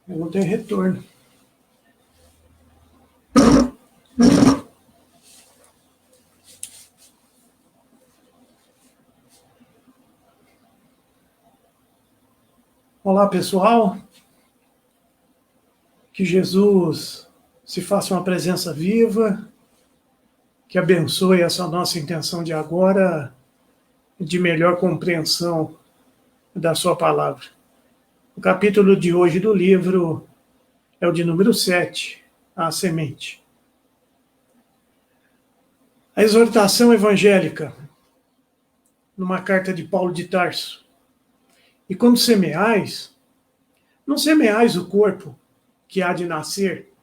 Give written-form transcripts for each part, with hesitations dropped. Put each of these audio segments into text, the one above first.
Eu não tenho retorno. Olá, pessoal. Que Jesus se faça uma presença viva, que abençoe essa nossa intenção de agora, de melhor compreensão da sua palavra. O capítulo de hoje do livro é o de número 7, a semente. A exortação evangélica, numa carta de Paulo de Tarso. E quando semeais, não semeais o corpo que há de nascer,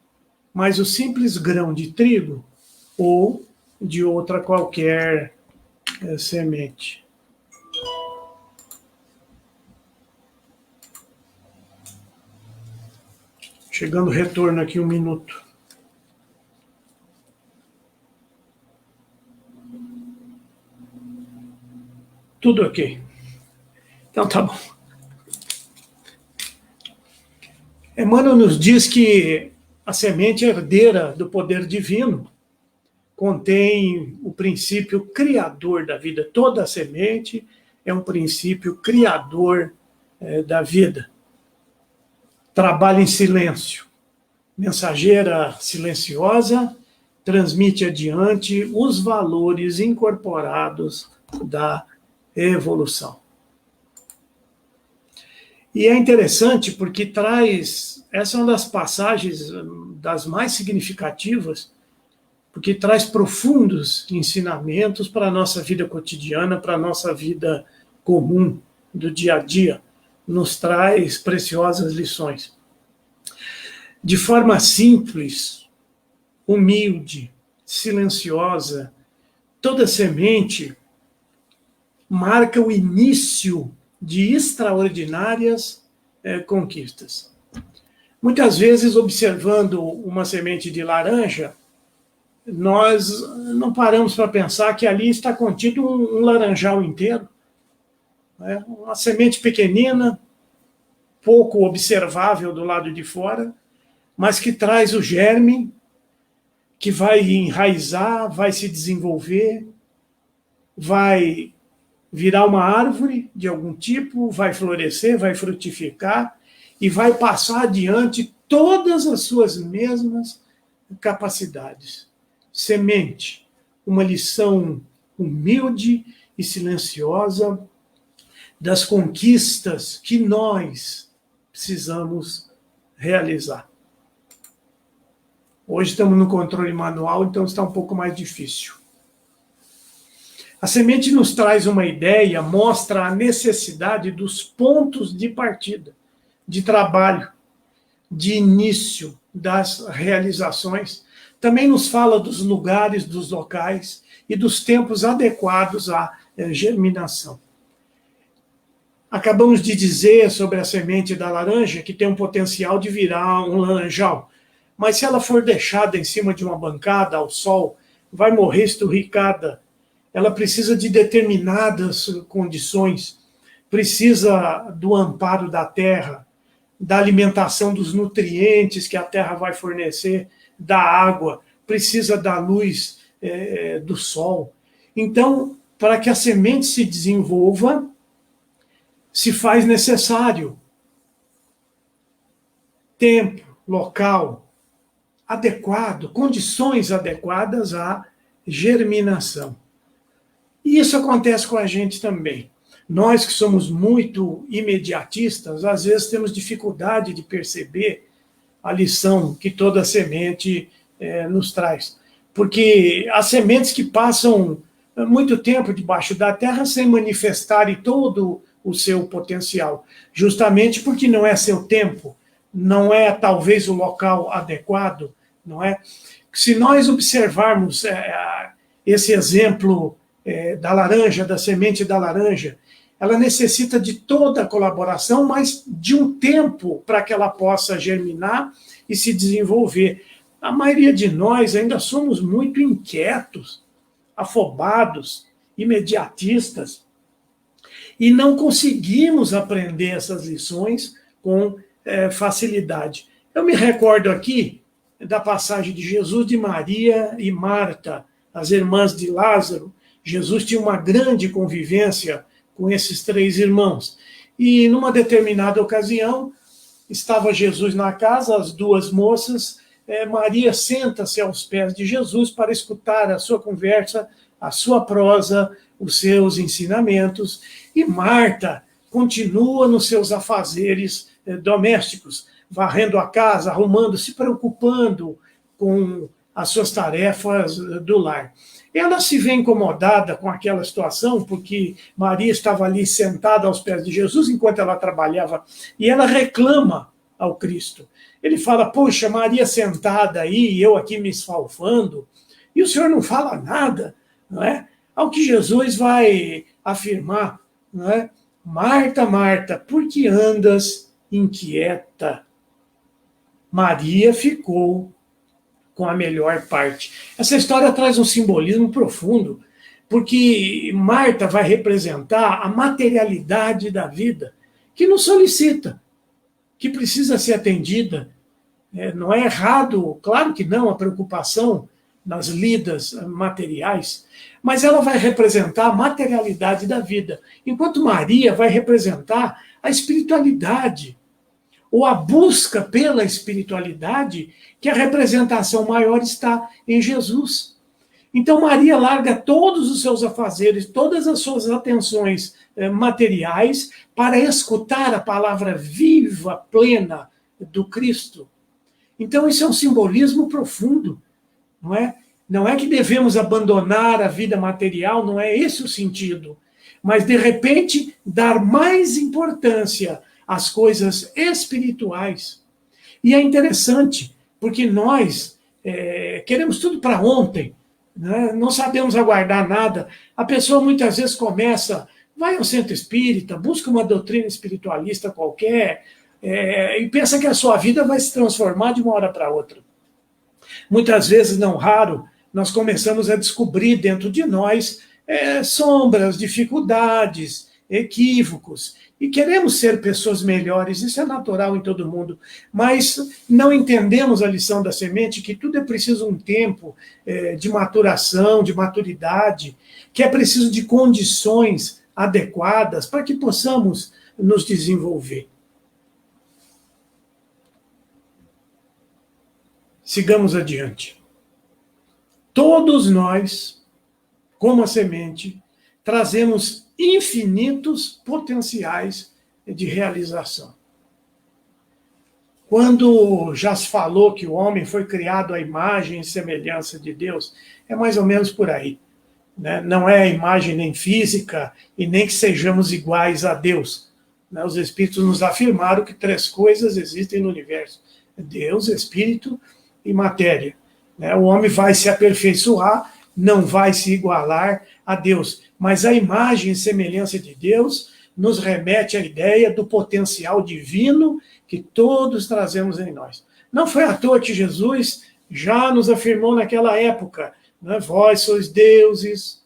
mas o simples grão de trigo ou de outra qualquer semente. Chegando o retorno aqui, 1 minuto. Tudo ok. Então tá bom. Emmanuel nos diz que a semente herdeira do poder divino contém o princípio criador da vida. Toda a semente é um princípio criador da vida. Trabalha em silêncio. Mensageira silenciosa, transmite adiante os valores incorporados da evolução. E é interessante porque essa é uma das passagens das mais significativas, porque traz profundos ensinamentos para a nossa vida cotidiana, para a nossa vida comum, do dia a dia. Nos traz preciosas lições. De forma simples, humilde, silenciosa, toda semente marca o início de extraordinárias conquistas. Muitas vezes, observando uma semente de laranja, nós não paramos para pensar que ali está contido um laranjal inteiro. Né? Uma semente pequenina, pouco observável do lado de fora, mas que traz o germe, que vai enraizar, vai se desenvolver, vai virar uma árvore de algum tipo, vai florescer, vai frutificar e vai passar adiante todas as suas mesmas capacidades. Semente, uma lição humilde e silenciosa das conquistas que nós precisamos realizar. Hoje estamos no controle manual, então está um pouco mais difícil. A semente nos traz uma ideia, mostra a necessidade dos pontos de partida, de trabalho, de início das realizações. Também nos fala dos lugares, dos locais e dos tempos adequados à germinação. Acabamos de dizer sobre a semente da laranja que tem um potencial de virar um laranjal, mas se ela for deixada em cima de uma bancada ao sol, vai morrer esturricada. Ela precisa de determinadas condições, precisa do amparo da terra, da alimentação dos nutrientes que a terra vai fornecer, da água, precisa da luz do sol. Então, para que a semente se desenvolva, se faz necessário tempo, local adequado, condições adequadas à germinação. E isso acontece com a gente também. Nós que somos muito imediatistas, às vezes temos dificuldade de perceber a lição que toda semente nos traz. Porque há sementes que passam muito tempo debaixo da terra sem manifestarem todo o seu potencial, justamente porque não é seu tempo, não é talvez o local adequado, não é? Se nós observarmos esse exemplo da laranja, da semente da laranja, ela necessita de toda a colaboração, mas de um tempo para que ela possa germinar e se desenvolver. A maioria de nós ainda somos muito inquietos, afobados, imediatistas, e não conseguimos aprender essas lições com facilidade. Eu me recordo aqui da passagem de Jesus, de Maria e Marta, as irmãs de Lázaro. Jesus tinha uma grande convivência com esses 3 irmãos. E numa determinada ocasião, estava Jesus na casa, as 2 moças, Maria senta-se aos pés de Jesus para escutar a sua conversa, a sua prosa, os seus ensinamentos, e Marta continua nos seus afazeres domésticos, varrendo a casa, arrumando, se preocupando com as suas tarefas do lar. Ela se vê incomodada com aquela situação, porque Maria estava ali sentada aos pés de Jesus enquanto ela trabalhava, e ela reclama ao Cristo. Ele fala, poxa, Maria sentada aí, e eu aqui me esfalfando, e o Senhor não fala nada, não é? Ao que Jesus vai afirmar, não é? Marta, Marta, por que andas inquieta? Maria ficou com a melhor parte. Essa história traz um simbolismo profundo, porque Marta vai representar a materialidade da vida, que nos solicita, que precisa ser atendida. Não é errado, claro que não, a preocupação nas lidas materiais, mas ela vai representar a materialidade da vida, enquanto Maria vai representar a espiritualidade, ou a busca pela espiritualidade, que a representação maior está em Jesus. Então Maria larga todos os seus afazeres, todas as suas atenções materiais, para escutar a palavra viva, plena do Cristo. Então isso é um simbolismo profundo, não é? Não é que devemos abandonar a vida material, não é esse o sentido, mas de repente dar mais importância às coisas espirituais. E é interessante, porque nós queremos tudo para ontem, né? Não sabemos aguardar nada. A pessoa muitas vezes começa, vai ao centro espírita, busca uma doutrina espiritualista qualquer, e pensa que a sua vida vai se transformar de uma hora para outra. Muitas vezes, não raro, nós começamos a descobrir dentro de nós sombras, dificuldades, equívocos, e queremos ser pessoas melhores, isso é natural em todo mundo, mas não entendemos a lição da semente, que tudo é preciso um tempo de maturação, de maturidade, que é preciso de condições adequadas para que possamos nos desenvolver. Sigamos adiante. Todos nós, como a semente, trazemos infinitos potenciais de realização. Quando já se falou que o homem foi criado à imagem e semelhança de Deus, é mais ou menos por aí, né? Não é a imagem nem física e nem que sejamos iguais a Deus. Os Espíritos nos afirmaram que 3 coisas existem no universo: Deus, Espírito e matéria. O homem vai se aperfeiçoar, não vai se igualar a Deus, mas a imagem e semelhança de Deus nos remete à ideia do potencial divino que todos trazemos em nós. Não foi à toa que Jesus já nos afirmou naquela época, vós sois deuses,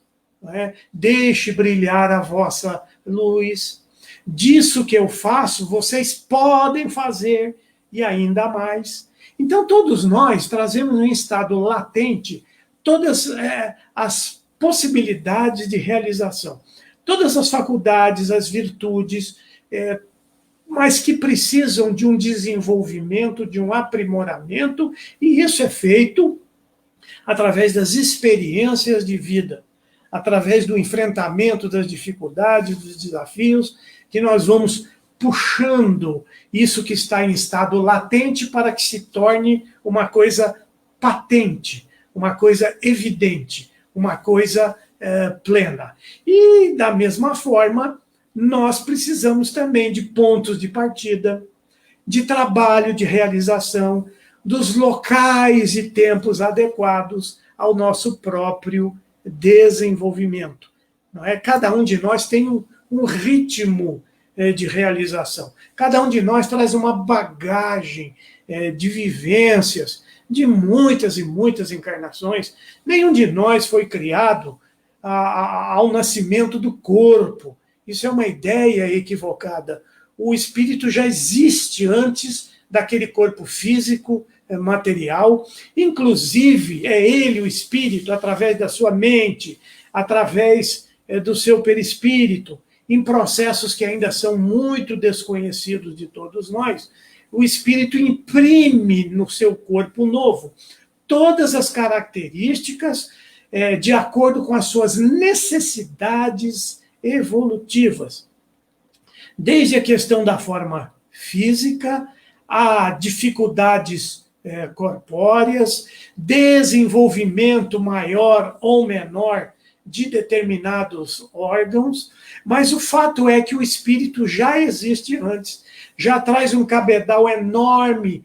deixe brilhar a vossa luz, disso que eu faço, vocês podem fazer e ainda mais. Então, todos nós trazemos em estado latente todas as possibilidades de realização, todas as faculdades, as virtudes, mas que precisam de um desenvolvimento, de um aprimoramento, e isso é feito através das experiências de vida, através do enfrentamento das dificuldades, dos desafios, que nós vamos puxando isso que está em estado latente para que se torne uma coisa patente, uma coisa evidente, uma coisa plena. E, da mesma forma, nós precisamos também de pontos de partida, de trabalho, de realização, dos locais e tempos adequados ao nosso próprio desenvolvimento. Não é? Cada um de nós tem um ritmo de realização. Cada um de nós traz uma bagagem de vivências, de muitas e muitas encarnações. Nenhum de nós foi criado ao nascimento do corpo. Isso é uma ideia equivocada. o espírito já existe antes daquele corpo físico, material. Inclusive, é ele, o espírito, através da sua mente, através do seu perispírito, em processos que ainda são muito desconhecidos de todos nós, o espírito imprime no seu corpo novo todas as características de acordo com as suas necessidades evolutivas. Desde a questão da forma física, a dificuldades corpóreas, desenvolvimento maior ou menor de determinados órgãos, mas o fato é que o espírito já existe antes, já traz um cabedal enorme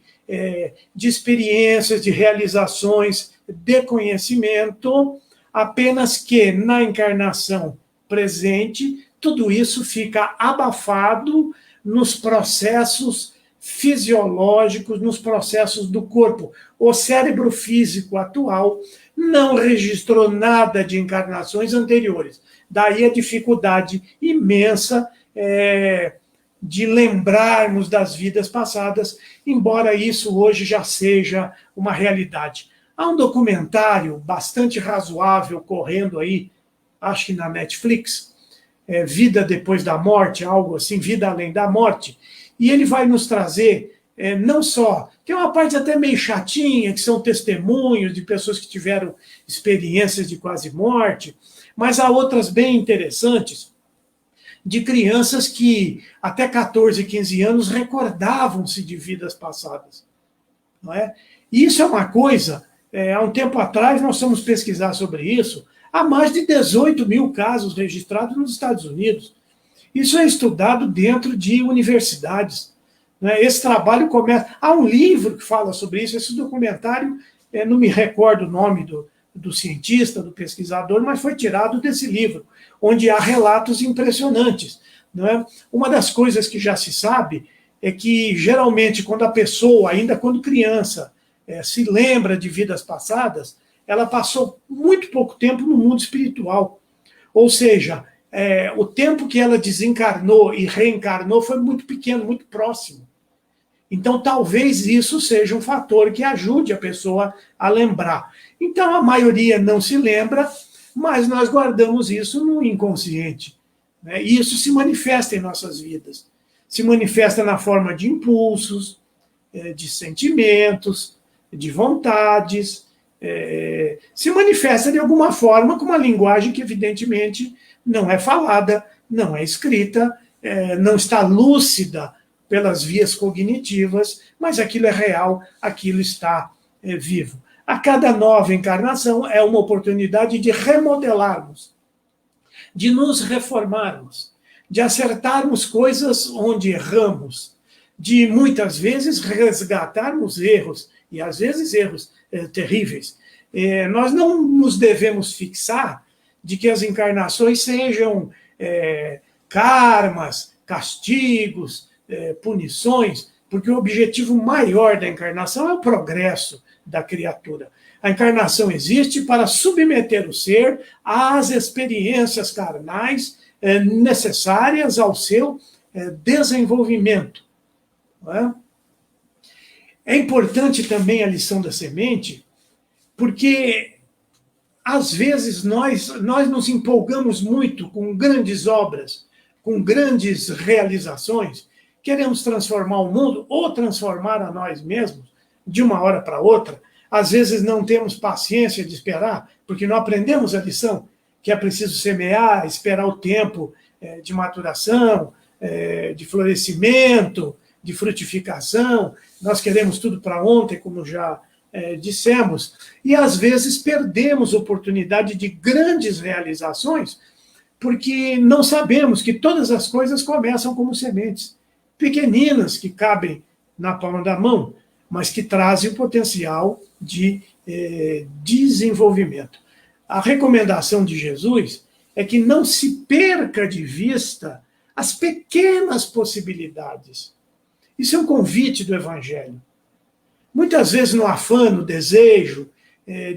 de experiências, de realizações, de conhecimento, apenas que na encarnação presente, tudo isso fica abafado nos processos fisiológicos, nos processos do corpo. O cérebro físico atual não registrou nada de encarnações anteriores. Daí a dificuldade imensa de lembrarmos das vidas passadas, embora isso hoje já seja uma realidade. Há um documentário bastante razoável correndo aí, acho que na Netflix, Vida Depois da Morte, algo assim, Vida Além da Morte, e ele vai nos trazer, não só, tem uma parte até meio chatinha, que são testemunhos de pessoas que tiveram experiências de quase morte, mas há outras bem interessantes, de crianças que até 14, 15 anos recordavam-se de vidas passadas. Não é? E isso é uma coisa, há um tempo atrás nós fomos pesquisar sobre isso, há mais de 18 mil casos registrados nos Estados Unidos. Isso é estudado dentro de universidades. Né? Esse trabalho começa... Há um livro que fala sobre isso, esse documentário, não me recordo o nome do cientista, do pesquisador, mas foi tirado desse livro, onde há relatos impressionantes. Não é? Uma das coisas que já se sabe é que, geralmente, quando a pessoa, ainda quando criança, se lembra de vidas passadas, ela passou muito pouco tempo no mundo espiritual. Ou seja, o tempo que ela desencarnou e reencarnou foi muito pequeno, muito próximo. Então, talvez isso seja um fator que ajude a pessoa a lembrar. Então, a maioria não se lembra, mas nós guardamos isso no inconsciente. Né? E isso se manifesta em nossas vidas. Se manifesta na forma de impulsos, de sentimentos, de vontades, se manifesta de alguma forma com uma linguagem que, evidentemente, não é falada, não é escrita, não está lúcida pelas vias cognitivas, mas aquilo é real, aquilo está vivo. A cada nova encarnação é uma oportunidade de remodelarmos, de nos reformarmos, de acertarmos coisas onde erramos, de muitas vezes resgatarmos erros, e às vezes erros terríveis. Nós não nos devemos fixar de que as encarnações sejam karmas, castigos, punições, porque o objetivo maior da encarnação é o progresso da criatura. A encarnação existe para submeter o ser às experiências carnais necessárias ao seu desenvolvimento. Não é? É importante também a lição da semente, porque às vezes nós nos empolgamos muito com grandes obras, com grandes realizações, queremos transformar o mundo ou transformar a nós mesmos de uma hora para outra. Às vezes não temos paciência de esperar, porque não aprendemos a lição, que é preciso semear, esperar o tempo de maturação, de florescimento, de frutificação. Nós queremos tudo para ontem, como já dissemos, e às vezes perdemos oportunidade de grandes realizações, porque não sabemos que todas as coisas começam como sementes, pequeninas, que cabem na palma da mão, mas que trazem o potencial de desenvolvimento. A recomendação de Jesus é que não se perca de vista as pequenas possibilidades. Isso é um convite do Evangelho. Muitas vezes no afã, no desejo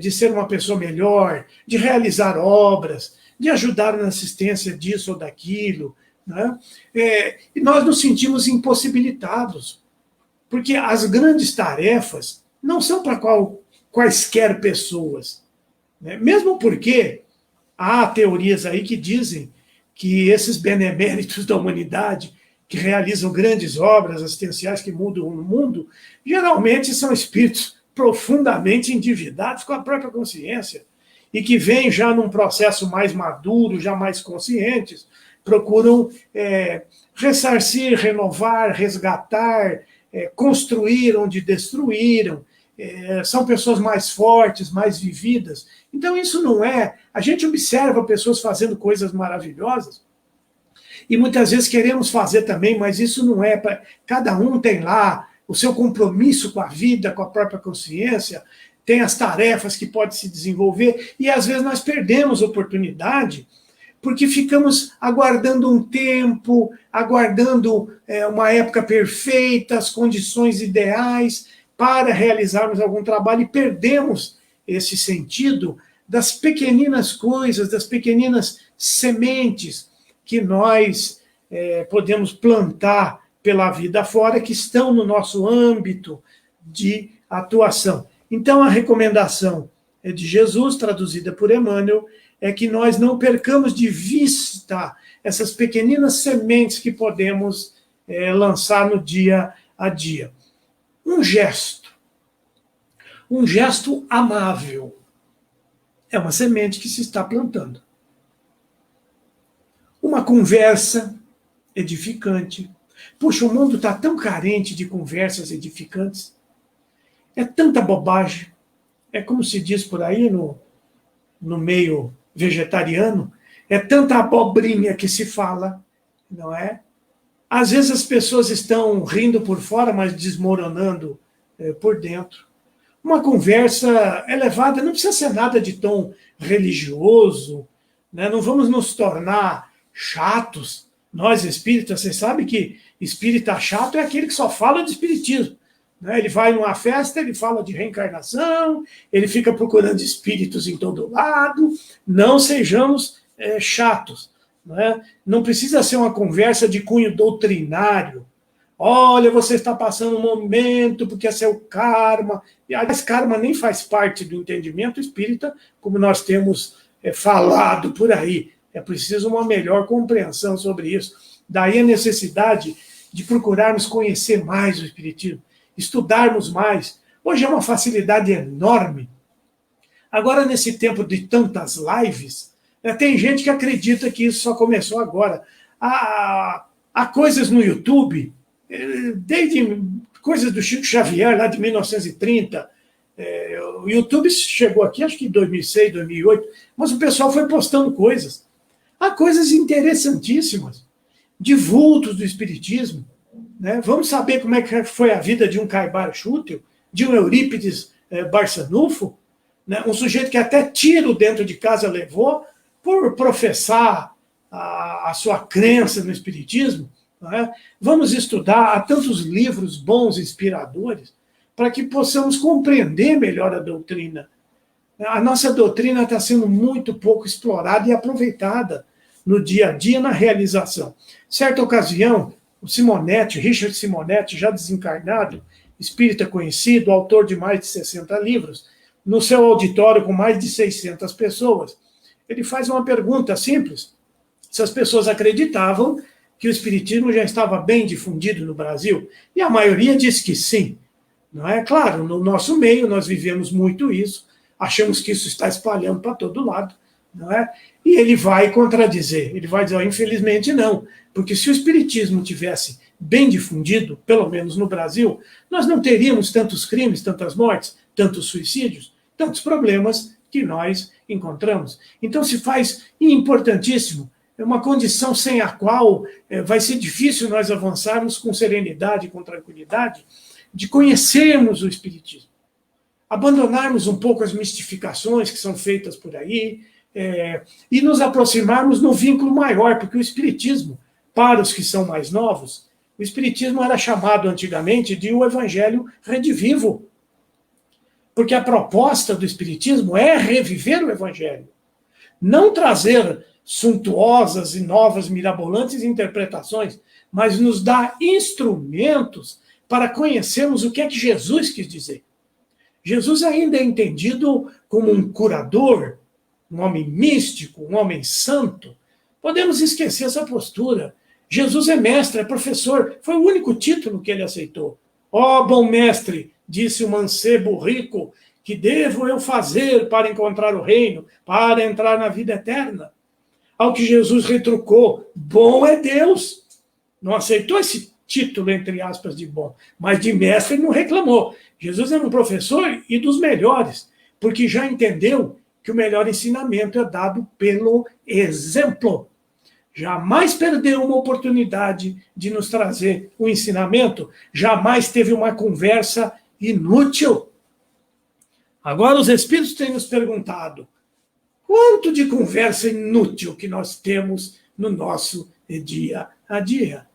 de ser uma pessoa melhor, de realizar obras, de ajudar na assistência disso ou daquilo, né? E nós nos sentimos impossibilitados, porque as grandes tarefas não são para quaisquer pessoas, né? Mesmo porque há teorias aí que dizem que esses beneméritos da humanidade, que realizam grandes obras assistenciais que mudam o mundo, geralmente são espíritos profundamente endividados com a própria consciência e que vêm já num processo mais maduro, já mais conscientes, procuram ressarcir, renovar, resgatar, construir onde destruíram, são pessoas mais fortes, mais vividas. Então, isso não é... A gente observa pessoas fazendo coisas maravilhosas e muitas vezes queremos fazer também, mas isso não é para... Cada um tem lá o seu compromisso com a vida, com a própria consciência, tem as tarefas que pode se desenvolver e às vezes nós perdemos oportunidade porque ficamos aguardando um tempo, aguardando uma época perfeita, as condições ideais para realizarmos algum trabalho e perdemos esse sentido das pequeninas coisas, das pequeninas sementes que nós podemos plantar pela vida fora, que estão no nosso âmbito de atuação. Então, a recomendação de Jesus, traduzida por Emmanuel, é que nós não percamos de vista essas pequeninas sementes que podemos lançar no dia a dia. Um gesto amável, é uma semente que se está plantando. Uma conversa edificante. Puxa, o mundo está tão carente de conversas edificantes. É tanta bobagem. É como se diz por aí no meio vegetariano, é tanta abobrinha que se fala, não é? Às vezes as pessoas estão rindo por fora, mas desmoronando por dentro. Uma conversa elevada, não precisa ser nada de tom religioso, né? Não vamos nos tornar chatos. Nós espíritas, vocês sabem que espírita chato é aquele que só fala de espiritismo. Né? Ele vai numa festa, ele fala de reencarnação, ele fica procurando espíritos em todo lado. Não sejamos chatos. Né? Não precisa ser uma conversa de cunho doutrinário. Olha, você está passando um momento porque é seu karma. E, aliás, karma nem faz parte do entendimento espírita, como nós temos falado por aí. É preciso uma melhor compreensão sobre isso. Daí a necessidade de procurarmos conhecer mais o espiritismo, estudarmos mais. Hoje é uma facilidade enorme. Agora, nesse tempo de tantas lives, tem gente que acredita que isso só começou agora. Há coisas no YouTube, desde coisas do Chico Xavier, lá de 1930. O YouTube chegou aqui, acho que em 2006, 2008, mas o pessoal foi postando coisas. Há coisas interessantíssimas, de vultos do espiritismo. Né? Vamos saber como é que foi a vida de um Caibar Chútil, de um Eurípides Barçanufo, né? Um sujeito que até tiro dentro de casa levou por professar a sua crença no espiritismo. Né? Vamos estudar, há tantos livros bons, inspiradores, para que possamos compreender melhor a doutrina. A nossa doutrina está sendo muito pouco explorada e aproveitada no dia a dia, na realização. Certa ocasião, o Simonetti, Richard Simonetti, já desencarnado, espírita conhecido, autor de mais de 60 livros, no seu auditório com mais de 600 pessoas, ele faz uma pergunta simples, se as pessoas acreditavam que o espiritismo já estava bem difundido no Brasil, e a maioria diz que sim. Não é? Claro, no nosso meio nós vivemos muito isso, achamos que isso está espalhando para todo lado, não é? E ele vai contradizer, ele vai dizer, infelizmente não, porque se o espiritismo tivesse bem difundido, pelo menos no Brasil, nós não teríamos tantos crimes, tantas mortes, tantos suicídios, tantos problemas que nós encontramos. Então se faz importantíssimo, é uma condição sem a qual vai ser difícil nós avançarmos com serenidade, com tranquilidade, de conhecermos o espiritismo. Abandonarmos um pouco as mistificações que são feitas por aí, e nos aproximarmos no vínculo maior, porque o espiritismo, para os que são mais novos, o espiritismo era chamado antigamente de o evangelho redivivo, porque a proposta do espiritismo é reviver o evangelho, não trazer suntuosas e novas, mirabolantes interpretações, mas nos dá instrumentos para conhecermos o que é que Jesus quis dizer. Jesus ainda é entendido como um curador, um homem místico, um homem santo. Podemos esquecer essa postura. Jesus é mestre, é professor, foi o único título que ele aceitou. Ó, bom mestre, disse o mancebo rico, que devo eu fazer para encontrar o reino, para entrar na vida eterna? Ao que Jesus retrucou, bom é Deus. Não aceitou esse título, entre aspas, de bom, mas de mestre ele não reclamou. Jesus era um professor e dos melhores, porque já entendeu que o melhor ensinamento é dado pelo exemplo. Jamais perdeu uma oportunidade de nos trazer um ensinamento, jamais teve uma conversa inútil. Agora os Espíritos têm nos perguntado, quanto de conversa inútil que nós temos no nosso dia a dia?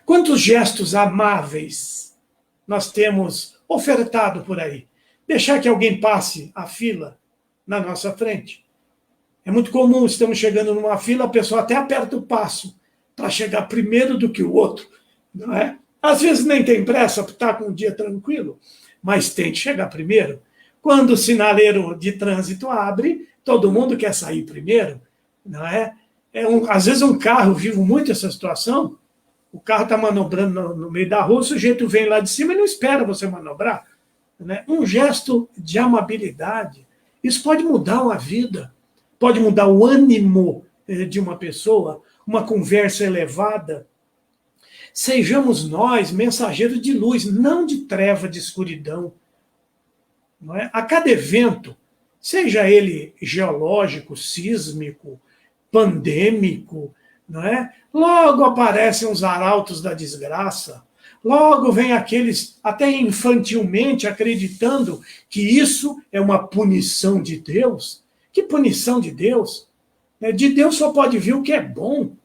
Quantos gestos amáveis nós temos ofertado por aí? Deixar que alguém passe a fila na nossa frente. É muito comum, estamos chegando numa fila, a pessoa até aperta o passo para chegar primeiro do que o outro, não é? Às vezes nem tem pressa, está com um dia tranquilo, mas tem que chegar primeiro. Quando o sinaleiro de trânsito abre, todo mundo quer sair primeiro, não é? Às vezes um carro, vivo muito essa situação, o carro está manobrando no meio da rua, o sujeito vem lá de cima e não espera você manobrar. Né? Um gesto de amabilidade, isso pode mudar uma vida, pode mudar o ânimo de uma pessoa, uma conversa elevada. Sejamos nós mensageiros de luz, não de treva, de escuridão. Não é? A cada evento, seja ele geológico, sísmico, pandêmico, não é? Logo aparecem os arautos da desgraça, logo vem aqueles, até infantilmente, acreditando que isso é uma punição de Deus. Que punição de Deus? De Deus só pode vir o que é bom.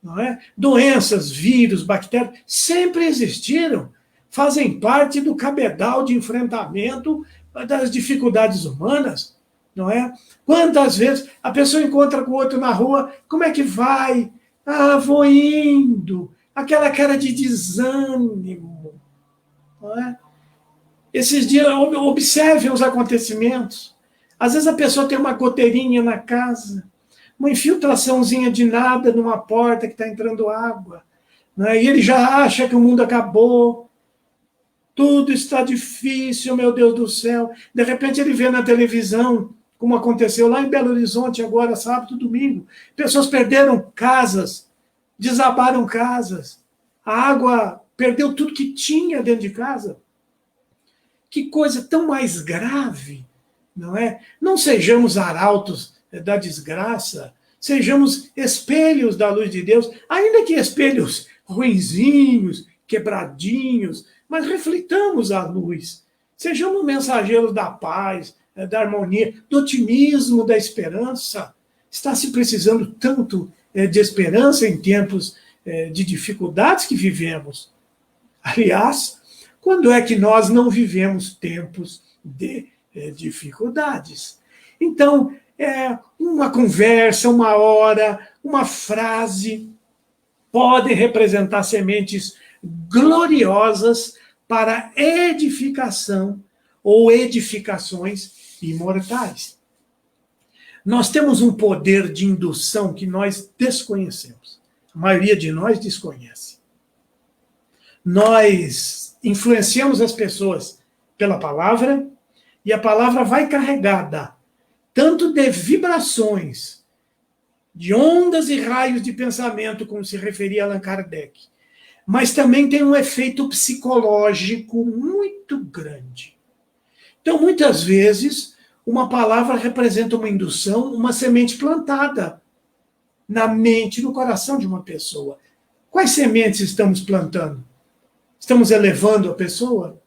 Não é? Doenças, vírus, bactérias, sempre existiram, fazem parte do cabedal de enfrentamento das dificuldades humanas. Não é? Quantas vezes a pessoa encontra com o outro na rua, como é que vai? Ah, vou indo. Aquela cara de desânimo. Não é? Esses dias, observem os acontecimentos. Às vezes a pessoa tem uma goteirinha na casa, uma infiltraçãozinha de nada numa porta que está entrando água. Né? E ele já acha que o mundo acabou. Tudo está difícil, meu Deus do céu. De repente ele vê na televisão, como aconteceu lá em Belo Horizonte agora, sábado, domingo. Pessoas perderam casas, desabaram casas. A água perdeu tudo que tinha dentro de casa. Que coisa tão mais grave, não é? Não sejamos arautos da desgraça, sejamos espelhos da luz de Deus, ainda que espelhos ruinzinhos, quebradinhos, mas reflitamos a luz. Sejamos mensageiros da paz, da harmonia, do otimismo, da esperança. Está se precisando tanto de esperança em tempos de dificuldades que vivemos. Aliás, quando é que nós não vivemos tempos de dificuldades? Então, uma conversa, uma hora, uma frase podem representar sementes gloriosas para edificação ou edificações imortais. Nós temos um poder de indução que nós desconhecemos. A maioria de nós desconhece. Nós influenciamos as pessoas pela palavra e a palavra vai carregada tanto de vibrações, de ondas e raios de pensamento, como se referia Allan Kardec, mas também tem um efeito psicológico muito grande. Então, muitas vezes, uma palavra representa uma indução, uma semente plantada na mente, no coração de uma pessoa. Quais sementes estamos plantando? Estamos elevando a pessoa?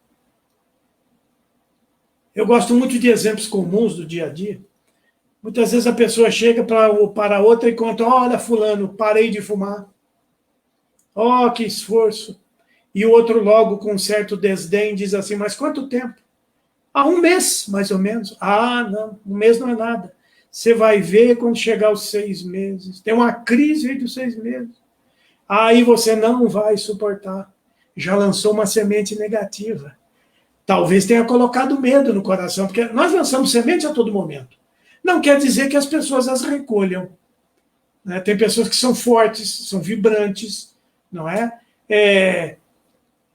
Eu gosto muito de exemplos comuns do dia a dia. Muitas vezes a pessoa chega para outra e conta, olha, fulano, parei de fumar. Oh, que esforço. E o outro logo, com um certo desdém, diz assim, mas quanto tempo? Há um mês, mais ou menos. Ah, não, um mês não é nada. Você vai ver quando chegar os 6 meses. Tem uma crise aí dos 6 meses. Aí você não vai suportar. Já lançou uma semente negativa. Talvez tenha colocado medo no coração, porque nós lançamos semente a todo momento. Não quer dizer que as pessoas as recolham. Né? Tem pessoas que são fortes, são vibrantes, não é?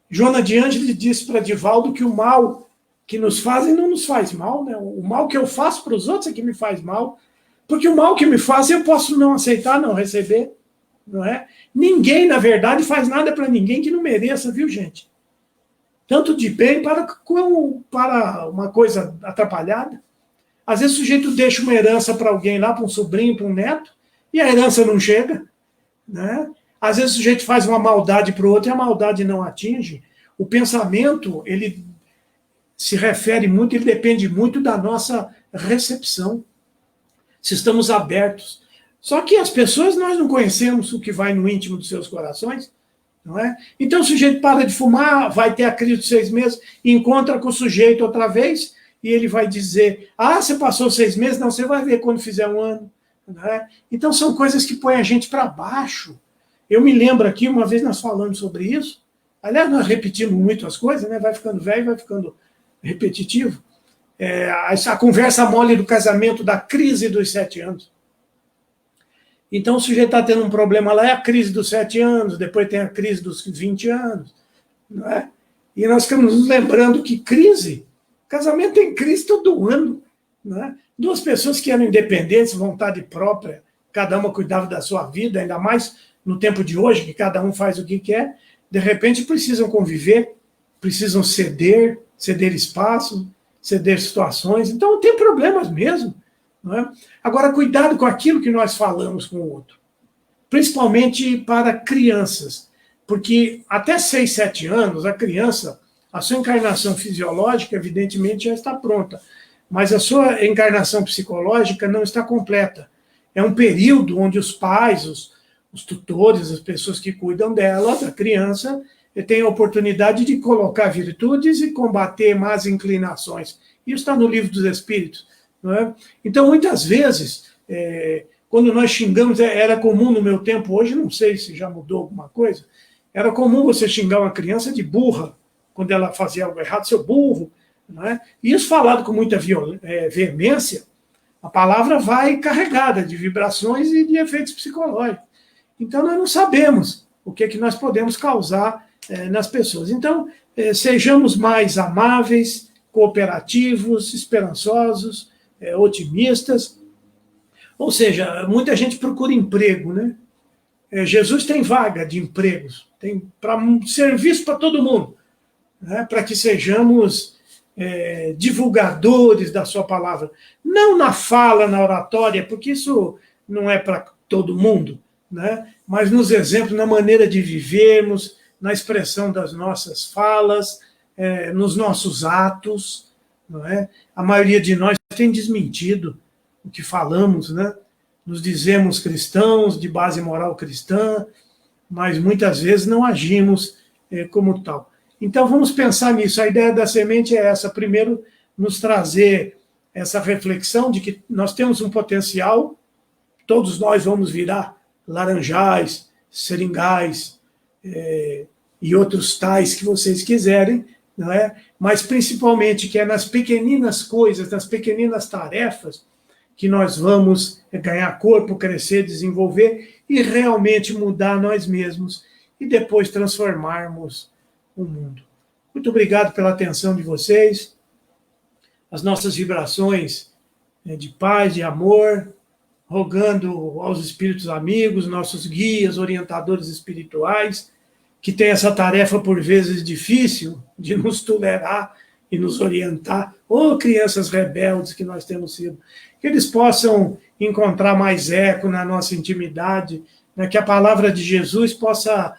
Joana de Ângeles disse para Divaldo que o mal que nos fazem não nos faz mal, né? O mal que eu faço para os outros é que me faz mal, porque o mal que me faz eu posso não aceitar, não receber, não é? Ninguém, na verdade, faz nada para ninguém que não mereça, viu, gente? Tanto de bem como para uma coisa atrapalhada. Às vezes o sujeito deixa uma herança para alguém lá, para um sobrinho, para um neto, e a herança não chega, né? Às vezes o sujeito faz uma maldade para o outro e a maldade não atinge. O pensamento, ele se refere muito, ele depende muito da nossa recepção. Se estamos abertos. Só que as pessoas, nós não conhecemos o que vai no íntimo dos seus corações, não é? Então o sujeito para de fumar, vai ter a crise de 6 meses, encontra com o sujeito outra vez, e ele vai dizer, você passou 6 meses? Não, você vai ver quando fizer 1 ano. Não é? Então são coisas que põem a gente para baixo. Eu me lembro aqui, uma vez nós falamos sobre isso, aliás, nós repetimos muito as coisas, né? Vai ficando velho, vai ficando repetitivo. A conversa mole do casamento, da crise dos 7 anos. Então, o sujeito está tendo um problema lá, é a crise dos 7 anos, depois tem a crise dos 20 anos. Não é? E nós ficamos nos lembrando que crise, casamento tem crise todo ano. Não é? 2 pessoas que eram independentes, vontade própria, cada uma cuidava da sua vida, ainda mais no tempo de hoje, que cada um faz o que quer, de repente precisam conviver, precisam ceder espaço, ceder situações. Então, tem problemas mesmo. Não é? Agora, cuidado com aquilo que nós falamos com o outro, principalmente para crianças, porque até 6, 7 anos, a criança, a sua encarnação fisiológica, evidentemente, já está pronta, mas a sua encarnação psicológica não está completa. É um período onde os pais, os tutores, as pessoas que cuidam dela, da criança, têm a oportunidade de colocar virtudes e combater más inclinações. Isso está no Livro dos Espíritos. Não é? Então, muitas vezes, quando nós xingamos, era comum no meu tempo, hoje não sei se já mudou alguma coisa, era comum você xingar uma criança de burra, quando ela fazia algo errado, seu burro. Não é? E isso falado com muita veemência, a palavra vai carregada de vibrações e de efeitos psicológicos. Então, nós não sabemos o que nós podemos causar nas pessoas. Então, sejamos mais amáveis, cooperativos, esperançosos, otimistas. Ou seja, muita gente procura emprego, né? Jesus tem vaga de empregos, tem serviço para todo mundo, né? Para que sejamos divulgadores da sua palavra. Não na fala, na oratória, porque isso não é para todo mundo, né? Mas nos exemplos, na maneira de vivermos, na expressão das nossas falas, nos nossos atos. Não é? A maioria de nós tem desmentido o que falamos, né? Nos dizemos cristãos, de base moral cristã, mas muitas vezes não agimos como tal. Então vamos pensar nisso. A ideia da semente é essa. Primeiro, nos trazer essa reflexão de que nós temos um potencial, todos nós vamos virar laranjais, seringais e outros tais que vocês quiserem, não é? Mas principalmente que é nas pequeninas coisas, nas pequeninas tarefas, que nós vamos ganhar corpo, crescer, desenvolver e realmente mudar nós mesmos e depois transformarmos o mundo. Muito obrigado pela atenção de vocês. As nossas vibrações de paz, de amor, rogando aos espíritos amigos, nossos guias, orientadores espirituais, que tem essa tarefa, por vezes, difícil, de nos tolerar e nos orientar, ou crianças rebeldes que nós temos sido, que eles possam encontrar mais eco na nossa intimidade, né, que a palavra de Jesus possa,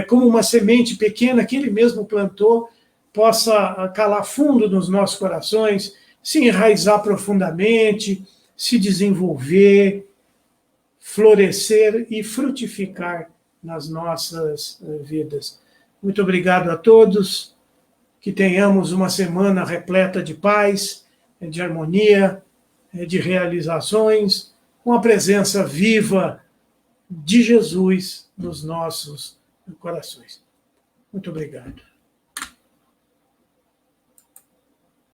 como uma semente pequena que ele mesmo plantou, possa calar fundo nos nossos corações, se enraizar profundamente, se desenvolver, florescer e frutificar nas nossas vidas. Muito obrigado a todos, que tenhamos uma semana repleta de paz, de harmonia, de realizações, com a presença viva de Jesus nos nossos corações. Muito obrigado.